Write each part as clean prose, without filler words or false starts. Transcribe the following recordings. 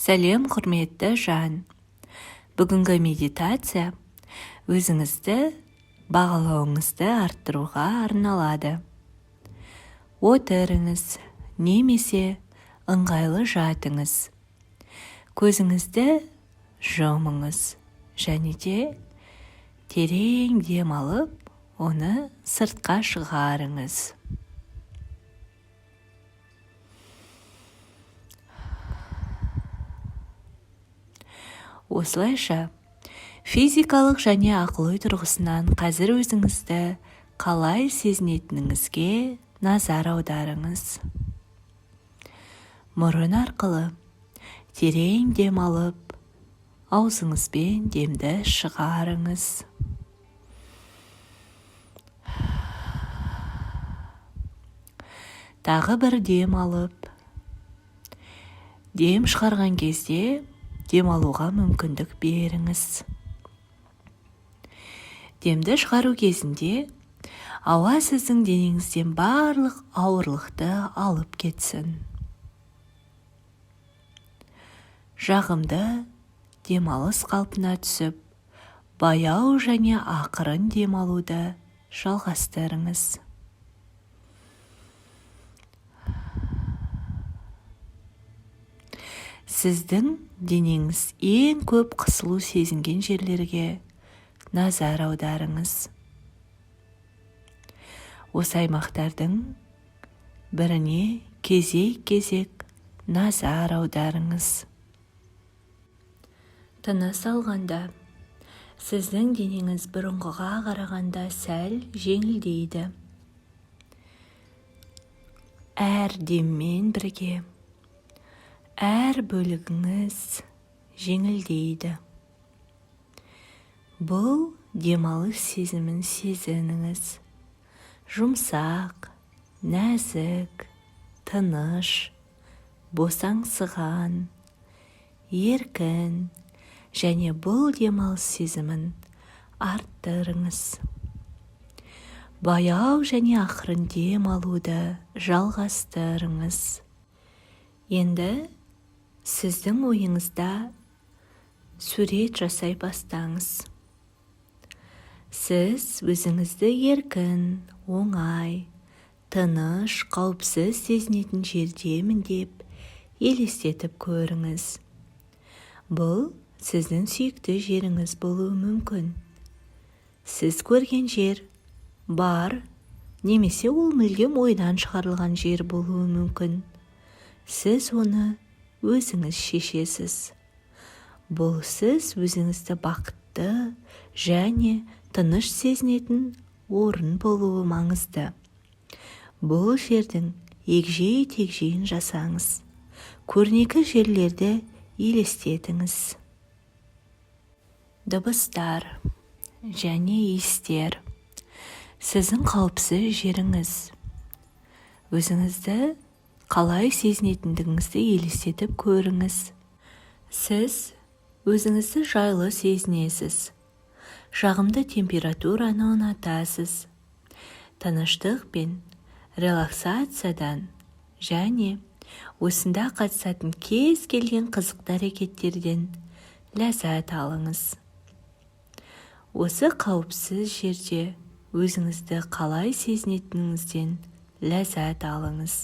Сәлем, құрметті жан. Бүгінгі медитация өзіңізді бағалауыңызды арттыруға арналады. Отырыңыз немесе ыңғайлы жатыңыз. Көзіңізді жұмыңыз және де терең дем алып, оны сыртқа шығарыңыз. Осылайша, физикалық және ақыл-ой тұрғысынан қазір өзіңізді қалай сезінетініңізге назар аударыңыз. Мұрын арқылы терең дем алып, аузыңызбен демді шығарыңыз. Тағы бір дем алып, дем шығарған кезде демалуға мүмкіндік беріңіз. Демді шығару кезінде ауа сіздің денеңізден барлық ауырлықты алып кетсін. Жағымды демалыс қалпына түсіп, баяу және ақырын демалуды жалғастырыңыз. Сіздің денеңіз ең көп қысылу сезінген жерлерге назар аударыңыз. Осы аймақтардың біріне кезек-кезек назар аударыңыз. Тыныс алғанда сіздің денеңіз бұрынғыға қарағанда сәл жеңілдейді. Әр деммен бірге әр бөлігіңіз жеңілдейді. Бұл демалыс сезімін сезініңіз. Жұмсақ, нәзік, тыныш, босаңсыған, еркін және бұл демалыс сезімін арттырыңыз. Баяу және ақырын дем алуды жалғастырыңыз. Енді сіздің ойыңызда сурет жасай бастаңыз. Сіз өзіңізді еркін, оңай, тыныш, қауіпсіз сезінетін жердемін деп елестетіп көріңіз. Бұл сіздің сүйікті жеріңіз болуы мүмкін. Сіз көрген жер бар, немесе ол мүлдем ойдан шығарылған жер болуы мүмкін. Сіз оны өзіңіз шешесіз. Бұл сіз өзіңізді бақытты және тыныш сезінетін орын болуы маңызды. Бұл жердің егжей-тегжейін жасаңыз. Көрнекі жерлерді елестетіңіз. Дыбыстар және иістер сіздің қауіпсіз жеріңіз. Өзіңізді қалай сезінетіндігіңізді елестетіп көріңіз. Сіз өзіңізді жайлы сезінесіз. Жағымды температураны ұнатасыз. Тыныштық пен релаксациядан және осында қатысатын кез келген қызықты әрекеттерден ләззат алыңыз. Осы қауіпсіз жерде өзіңізді қалай сезінетініңізден ләззат алыңыз.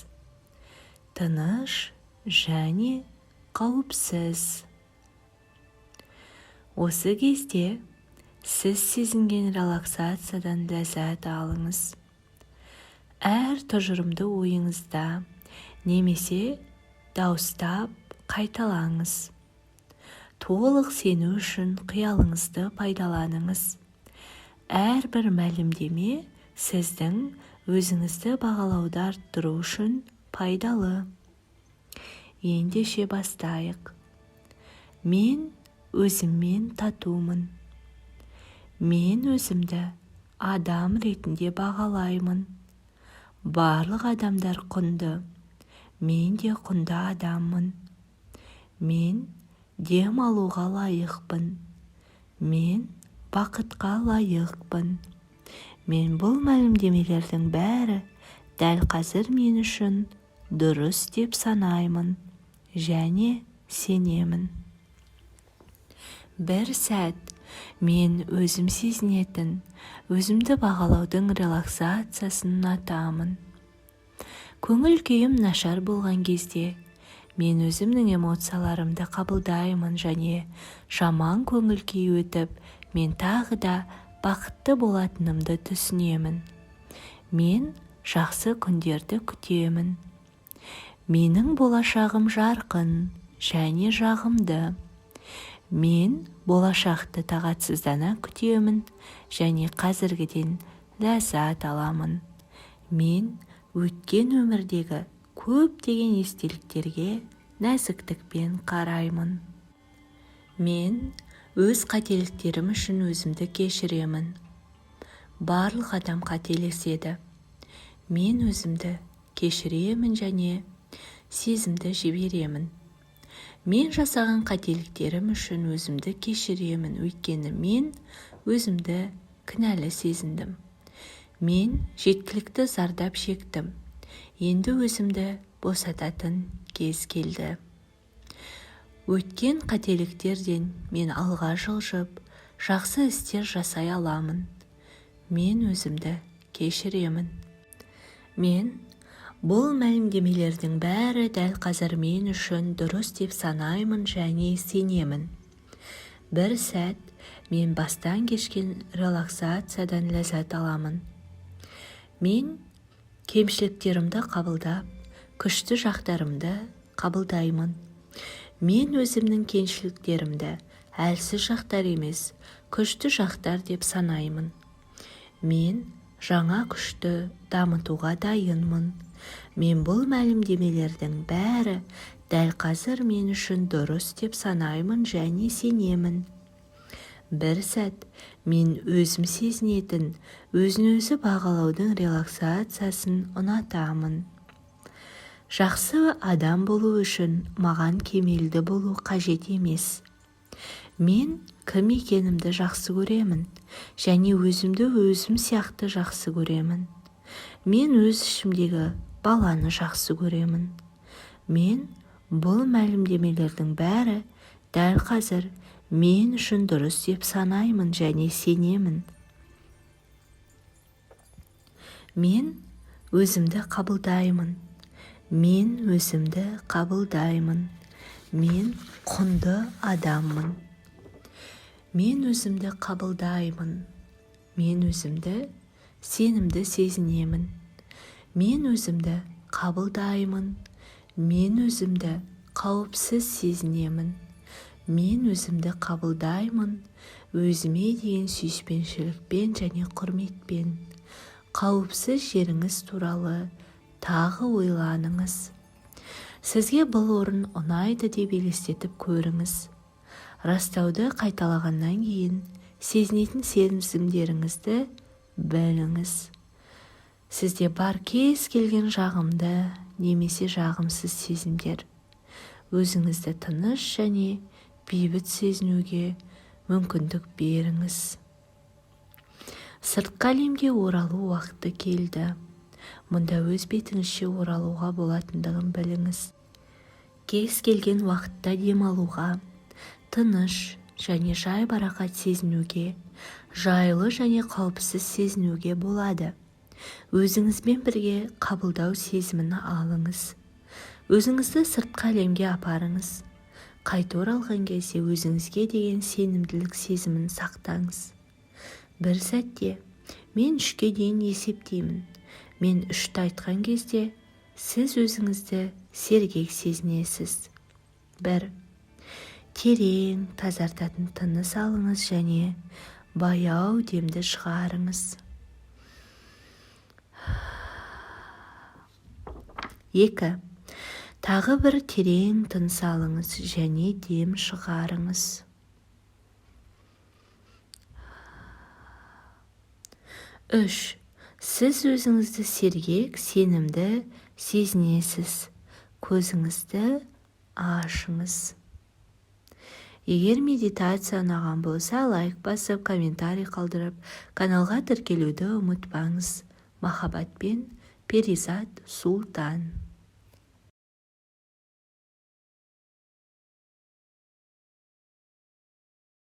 Тыныш және қауіпсіз. Осы кезде сіз сезінген релаксациядан ләззат алыңыз. Әр тұжырымды ойыңызда немесе дауыстап қайталаңыз. Толық сену үшін қиялыңызды пайдаланыңыз. Әрбір мәлімдеме сіздің өзіңізді бағалауды арттыру үшін пайдалы. Ендеше бастайық. Мен өзіммен татумын. Мен өзімді адам ретінде бағалаймын. Барлық адамдар құнды. Мен де құнды адаммын. Мен дем алуға лайықпын. Мен бақытқа лайықпын. Мен бұл мәлімдемелердің бәрі дәл қазір мен үшін дұрыс деп санаймын және сенемін. Бір сәт мен өзім сезінетін, өзімді бағалаудың релаксациясын ұнатамын. Көңіл күйім нашар болған кезде мен өзімнің эмоцияларымды қабылдаймын және жаман көңіл күй өтіп, мен тағы да бақытты болатынымды түсінемін. Мен жақсы күндерді күтемін. Менің болашағым жарқын және жағымды. Мен болашақты тағатсыздана күтемін және қазіргіден ләззат аламын. Мен өткен өмірдегі көптеген естеліктерге нәзіктікпен қараймын. Мен өз қателіктерім үшін өзімді кешіремін. Барлық адам қателеседі. Мен өзімді кешіремін және сезімді жіберемін. Мен жасаған қателіктерім үшін өзімді кешіремін, өйткені мен өзімді кінәлі сезіндім. Мен жеткілікті зардап шектім. Енді өзімді босататын кез келді. Өткен қателіктерден мен алға жылжып, жақсы істер жасай аламын. Мен өзімді кешіремін. Мен бұл мәлімдемелердің бәрі дәл қазір мен үшін дұрыс деп санаймын және сенемін. Бір сәт мен бастан кешкен релаксациядан ләззат аламын. Мен кемшіліктерімді қабылдап, күшті жақтарымды қабылдаймын. Мен өзімнің кемшіліктерімді әлсіз жақтар емес, күшті жақтар деп санаймын. Мен жаңа күшті дамытуға дайынмын. Мен бұл мәлімдемелердің бәрі дәл қазір мен үшін дұрыс деп санаймын және сенемін. Бір сәт мен өзім сезінетін, өзін-өзі бағалаудың релаксациясын ұнатамын. Жақсы адам болу үшін маған кемелді болу қажет емес. Мен кім екенімді жақсы көремін және өзімді өзім сияқты жақсы көремін. Мен өз ішімдегі баланы жақсы көремін. Мен бұл мәлімдемелердің бәрі дәл қазір мен үшін дұрыс деп санаймын және сенемін. Мен өзімді қабылдаймын. Мен өзімді қабылдаймын. Мен құнды адаммын. Мен өзімді қабылдаймын. Мен өзімді сенімді сезінемін. Мен өзімді қабылдаймын. Мен өзімді қауіпсіз сезінемін. Мен өзімді қабылдаймын. Өзіме деген сүйіспеншілікпен және құрметпен. Қауіпсіз жеріңіз туралы тағы ойланыңыз. Сізге бұл орын ұнайды деп елестетіп көріңіз. Растауды қайталағаннан кейін сезінетін сезімдеріңізді біліңіз. Сізде бар кез келген жағымды немесе жағымсыз сезімдер. Өзіңізді тыныш және бейбіт сезінуге мүмкіндік беріңіз. Сыртқы әлемге оралу уақыты келді. Мұнда өз бетіңізше оралуға болатындығын біліңіз. Кез келген уақытта демалуға, тыныш және жай-барақат сезінуге, жайлы және қауіпсіз сезінуге болады. Өзіңізбен бірге қабылдау сезімін алыңыз. Өзіңізді сыртқы әлемге апарыңыз. Қайта оралған кезде өзіңізге деген сенімділік сезімін сақтаңыз. Бір сәтте мен 3-ке дейін есептеймін. Мен 3-ті айтқан кезде сіз өзіңізді сергек сезінесіз. 1. Терең, тазартатын тыныс алыңыз және баяу демді шығарыңыз. 2. Тағы бір терең тыныс алыңыз және дем шығарыңыз. 3. Сіз өзіңізді сергек, сенімді сезінесіз. Көзіңізді ашыңыз. Егер медитация ұнаған болса, лайк басып, комментарий қалдырып, каналға тіркелуді ұмытпаңыз. Махаббатпен, Перизат Султан.